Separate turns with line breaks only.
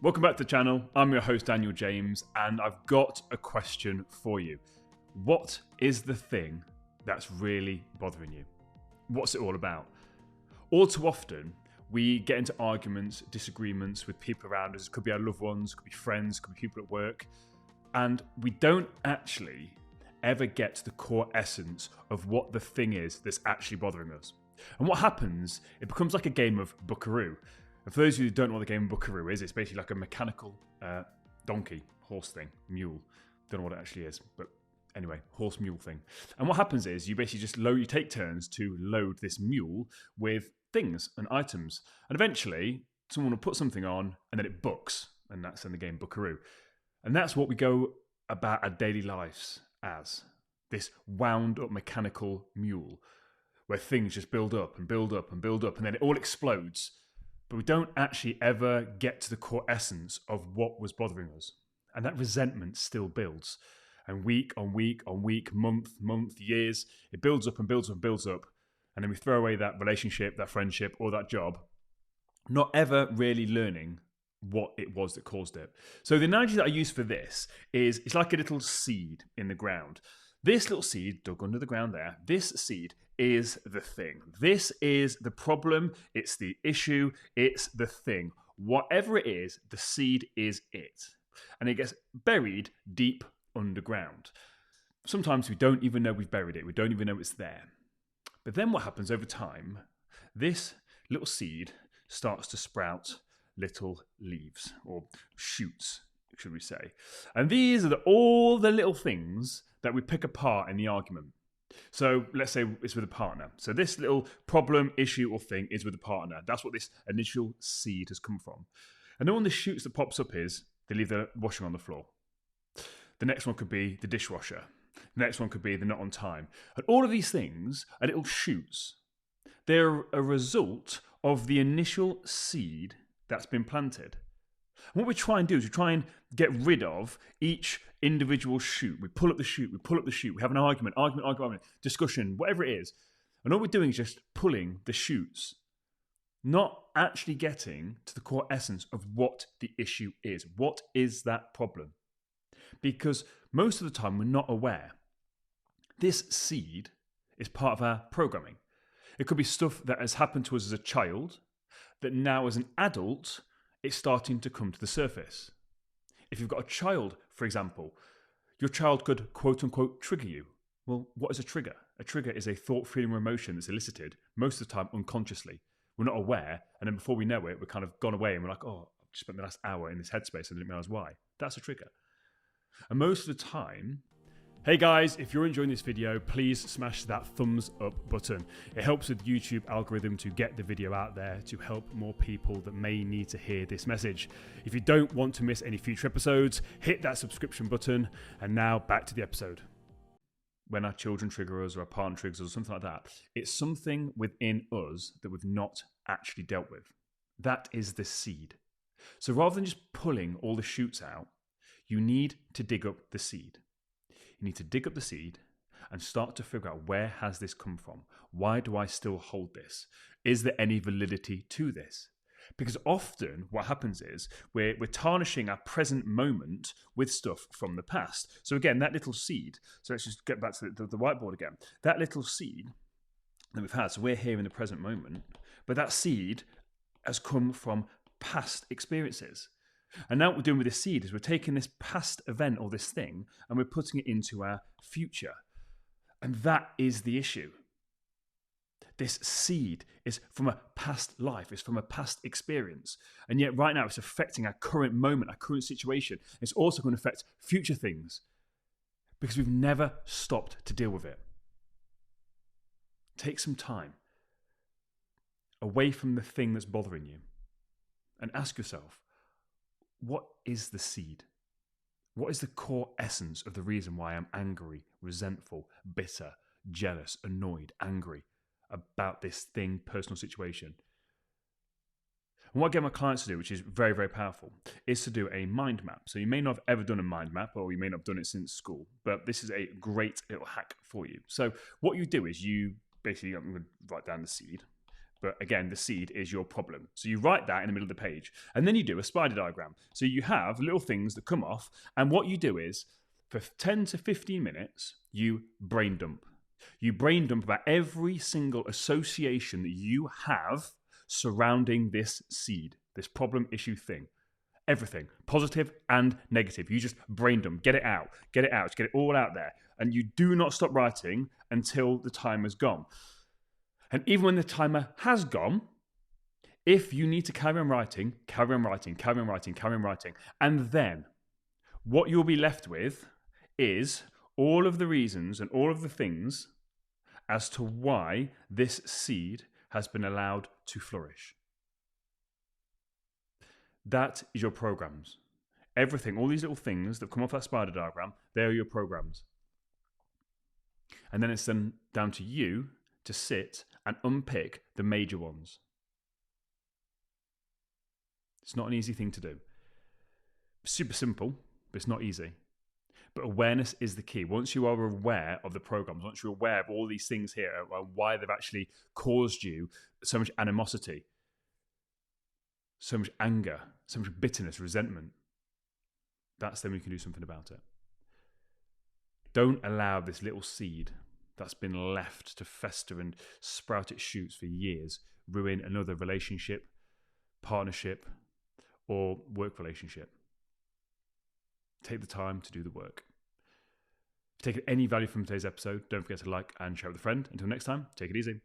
Welcome back to the channel. I'm your host Daniel James, and I've got a question for you. What is the thing that's really bothering you? What's it all about? All too often, we get into arguments, disagreements with people around us. It could be our loved ones, it could be friends, it could be people at work. And we don't actually ever get to the core essence of what the thing is that's actually bothering us. And what happens, it becomes like a game of Bookaroo. And for those of you who don't know what the game of Bookaroo is, it's basically like a mechanical donkey, horse thing, mule. Don't know what it actually is, but anyway, horse mule thing. And what happens is you basically just you take turns to load this mule with things and items. And eventually, someone will put something on and then it books. And that's in the game Bookaroo. And that's what we go about our daily lives as. This wound up mechanical mule where things just build up and build up and build up and then it all explodes. But we don't actually ever get to the core essence of what was bothering us. And that resentment still builds. And week on week on week, month, years, it builds up and builds up and builds up. And then we throw away that relationship, that friendship, or that job, not ever really learning what it was that caused it. So the analogy that I use for this is it's like a little seed in the ground. This little seed dug under the ground there, this seed is the thing. This is the problem, it's the issue, it's the thing. Whatever it is, the seed is it. And it gets buried deep underground. Sometimes we don't even know we've buried it, we don't even know it's there. But then what happens over time, this little seed starts to sprout little leaves, or shoots, should we say. And these are all the little things that we pick apart in the argument. So let's say it's with a partner. So this little problem, issue, or thing is with a partner. That's what this initial seed has come from. And then one of the shoots that pops up is they leave their washing on the floor. The next one could be the dishwasher. The next one could be they're not on time. And all of these things are little shoots. They're a result of the initial seed that's been planted. And what we try and do is we try and get rid of each individual shoot. We pull up the shoot, we have an argument, discussion, whatever it is. And all we're doing is just pulling the shoots, not actually getting to the core essence of what the issue is. What is that problem? Because most of the time we're not aware. This seed is part of our programming. It could be stuff that has happened to us as a child that now as an adult it's starting to come to the surface. If you've got a child, for example, your child could quote unquote trigger you. Well, what is a trigger? A trigger is a thought, feeling, or emotion that's elicited most of the time unconsciously. We're not aware, and then before we know it, we're kind of gone away and we're like, oh, I've just spent the last hour in this headspace and I didn't realize why. That's a trigger. And most of the time, hey guys, if you're enjoying this video, please smash that thumbs up button. It helps with YouTube algorithm to get the video out there to help more people that may need to hear this message. If you don't want to miss any future episodes, hit that subscription button. And now back to the episode. When our children trigger us or our partner triggers us or something like that, it's something within us that we've not actually dealt with. That is the seed. So rather than just pulling all the shoots out, you need to dig up the seed. You need to dig up the seed and start to figure out where has this come from? Why do I still hold this? Is there any validity to this? Because often what happens is we're tarnishing our present moment with stuff from the past. So again, that little seed, so let's just get back to the whiteboard again. That little seed that we've had, so we're here in the present moment, but that seed has come from past experiences. And now what we're doing with this seed is we're taking this past event or this thing and we're putting it into our future. And that is the issue. This seed is from a past life, it's from a past experience. And yet right now it's affecting our current moment, our current situation. It's also going to affect future things because we've never stopped to deal with it. Take some time away from the thing that's bothering you and ask yourself, what is the seed? What is the core essence of the reason why I'm angry, resentful, bitter, jealous, annoyed, angry about this thing, personal situation? And what I get my clients to do, which is very, very powerful, is to do a mind map. So you may not have ever done a mind map, or you may not have done it since school, but this is a great little hack for you. So what you do is you basically, I'm going to write down the seed, But again, the seed is your problem. So you write that in the middle of the page, and then you do a spider diagram. So you have little things that come off, and what you do is, for 10 to 15 minutes, you brain dump. You brain dump about every single association that you have surrounding this seed, this problem issue thing. Everything, positive and negative. You just brain dump, get it out, just get it all out there. And you do not stop writing until the timer's gone. And even when the timer has gone, if you need to carry on writing, carry on writing, carry on writing, carry on writing. And then what you'll be left with is all of the reasons and all of the things as to why this seed has been allowed to flourish. That is your programs. Everything, all these little things that come off that spider diagram, they're your programs. And then it's then down to you to sit and unpick the major ones. It's not an easy thing to do. Super simple, but it's not easy. But awareness is the key. Once you are aware of the programs, once you're aware of all these things here, and why they've actually caused you so much animosity, so much anger, so much bitterness, resentment, that's then we can do something about it. Don't allow this little seed that's been left to fester and sprout its shoots for years ruin another relationship, partnership, or work relationship. Take the time to do the work. If you've taken any value from today's episode, don't forget to like and share with a friend. Until next time, take it easy.